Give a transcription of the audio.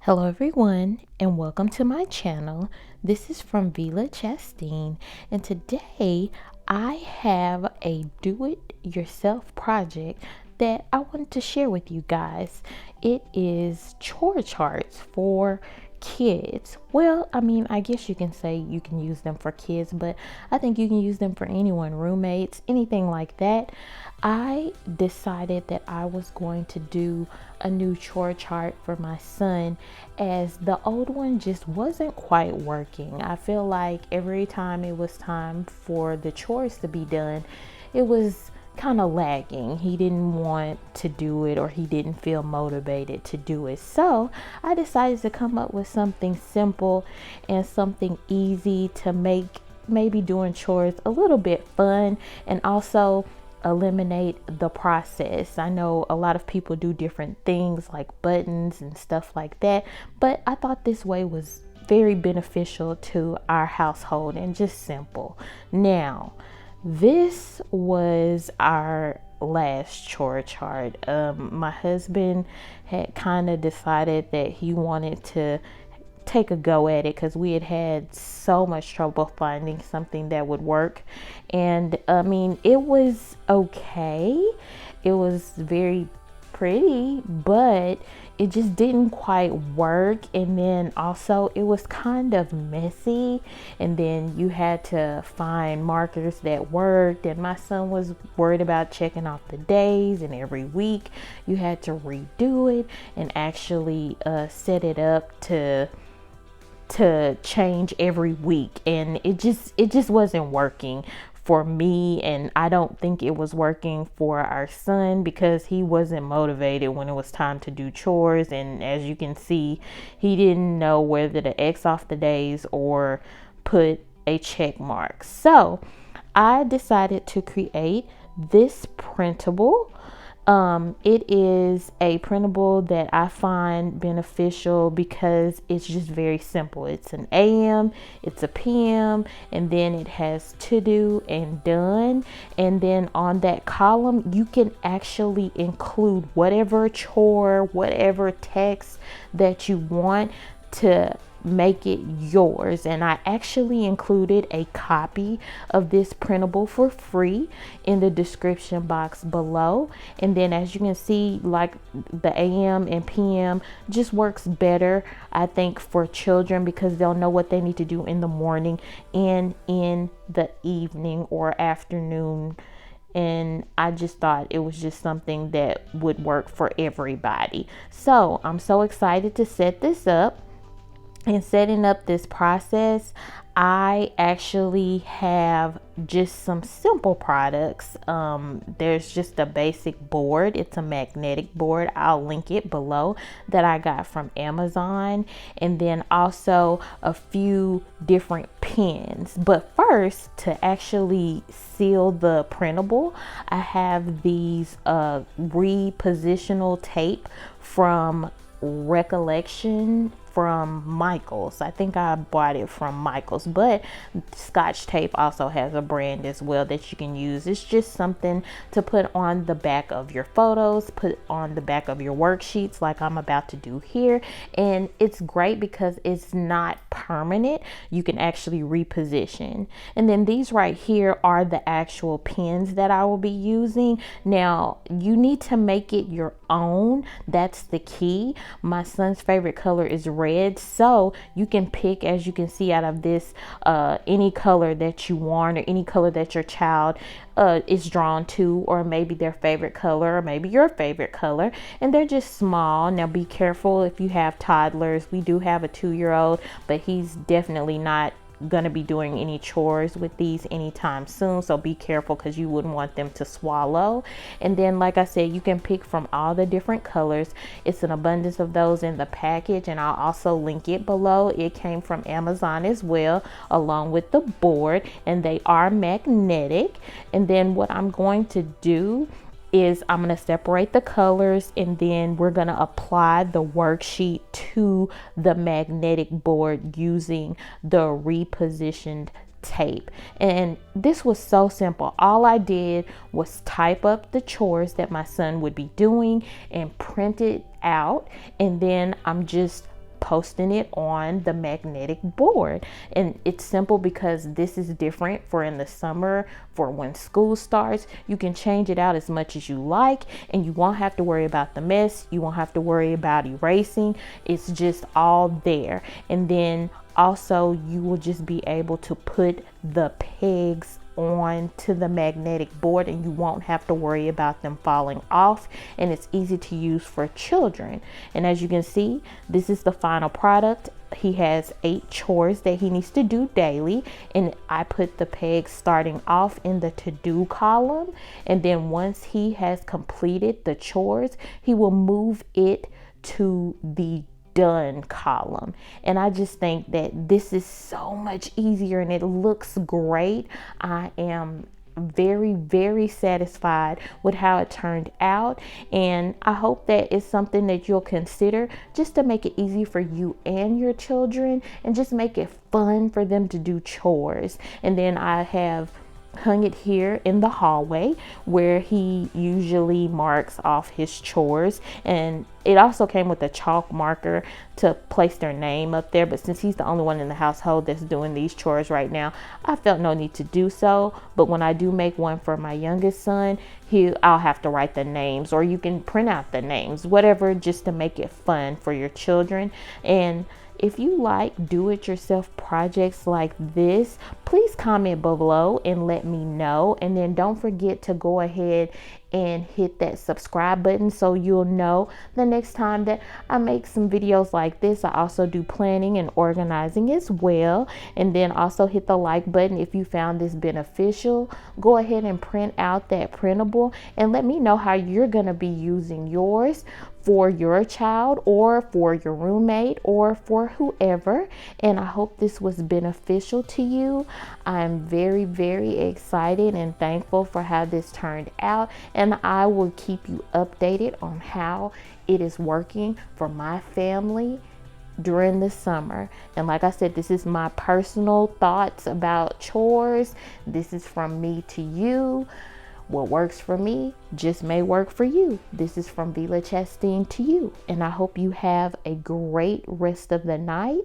Hello everyone and welcome to my channel. This is from Vila Chastain and today I have a do-it-yourself project that I wanted to share with you guys. It is chore charts for kids. Well, I guess you can say you can use them for kids, but I think you can use them for anyone, roommates, anything like that. I decided that I was going to do a new chore chart for my son as the old one just wasn't quite working. I feel like every time it was time for the chores to be done, it was kind of lagging. He didn't want to do it or he didn't feel motivated to do it. So I decided to come up with something simple and something easy to make maybe doing chores a little bit fun and also eliminate the process. I know a lot of people do different things like buttons and stuff like that, but I thought this way was very beneficial to our household and just simple. Now, this was our last chore chart. My husband had kind of decided that he wanted to take a go at it because we had so much trouble finding something that would work. And it was okay. It was very pretty, but it just didn't quite work. And then also it was kind of messy, and then you had to find markers that worked, and my son was worried about checking off the days, and every week you had to redo it and actually set it up to change every week, and it just wasn't working for me, and I don't think it was working for our son because he wasn't motivated when it was time to do chores. And as you can see, he didn't know whether to X off the days or put a check mark. So I decided to create this printable. It is a printable that I find beneficial because it's just very simple. It's an AM, it's a PM, and then it has to do and done. And then on that column, you can actually include whatever chore, whatever text that you want to make it yours. And I actually included a copy of this printable for free in the description box below. And then as you can see, like the AM and PM just works better, I think, for children because they'll know what they need to do in the morning and in the evening or afternoon. And I just thought it was just something that would work for everybody. So I'm so excited to set this up. In setting up this process, I actually have just some simple products. There's just a basic board. It's a magnetic board. I'll link it below, that I got from Amazon. And then also a few different pens. But first, to actually seal the printable, I have these repositional tape from Recollection from Michaels. I think I bought it from Michaels, but Scotch tape also has a brand as well that you can use. It's just something to put on the back of your photos, put on the back of your worksheets like I'm about to do here. And it's great because it's not permanent. You can actually reposition. And then these right here are the actual pens that I will be using. Now, you need to make it your own. That's the key. My son's favorite color is red, so you can pick, as you can see, out of this any color that you want or any color that your child is drawn to, or maybe their favorite color or maybe your favorite color. And they're just small. Now be careful if you have toddlers. We do have a 2-year-old, but he's definitely not gonna be doing any chores with these anytime soon, so be careful because you wouldn't want them to swallow. And then, like I said, you can pick from all the different colors. It's an abundance of those in the package, and I'll also link it below. It came from Amazon as well, along with the board, and they are magnetic. And then what I'm going to do is I'm going to separate the colors, and then we're going to apply the worksheet to the magnetic board using the repositioned tape. And this was so simple. All I did was type up the chores that my son would be doing and print it out, and then I'm just posting it on the magnetic board. And it's simple because this is different for in the summer, for when school starts. You can change it out as much as you like, and you won't have to worry about the mess. You won't have to worry about erasing. It's just all there. And then also you will just be able to put the pegs onto the magnetic board, and you won't have to worry about them falling off, and it's easy to use for children. And as you can see, this is the final product. He has 8 chores that he needs to do daily, and I put the pegs starting off in the to-do column, and then once he has completed the chores, he will move it to the done column. And I just think that this is so much easier and it looks great. I am very satisfied with how it turned out, and I hope that it's something that you'll consider just to make it easy for you and your children, and just make it fun for them to do chores. And then I have hung it here in the hallway where he usually marks off his chores, and it also came with a chalk marker to place their name up there, but since he's the only one in the household that's doing these chores right now, I felt no need to do so. But when I do make one for my youngest son, I'll have to write the names, or you can print out the names, whatever, just to make it fun for your children. And if you like do-it-yourself projects like this, please comment below and let me know. And then don't forget to go ahead and hit that subscribe button so you'll know the next time that I make some videos like this. I also do planning and organizing as well. And then also hit the like button if you found this beneficial. Go ahead and print out that printable and let me know how you're going to be using yours for your child or for your roommate or for whoever. And I hope this was beneficial to you. I'm very excited and thankful for how this turned out, and I will keep you updated on how it is working for my family during the summer. And like I said, this is my personal thoughts about chores. This is from me to you. What works for me just may work for you. This is from Vila Chastain to you, and I hope you have a great rest of the night.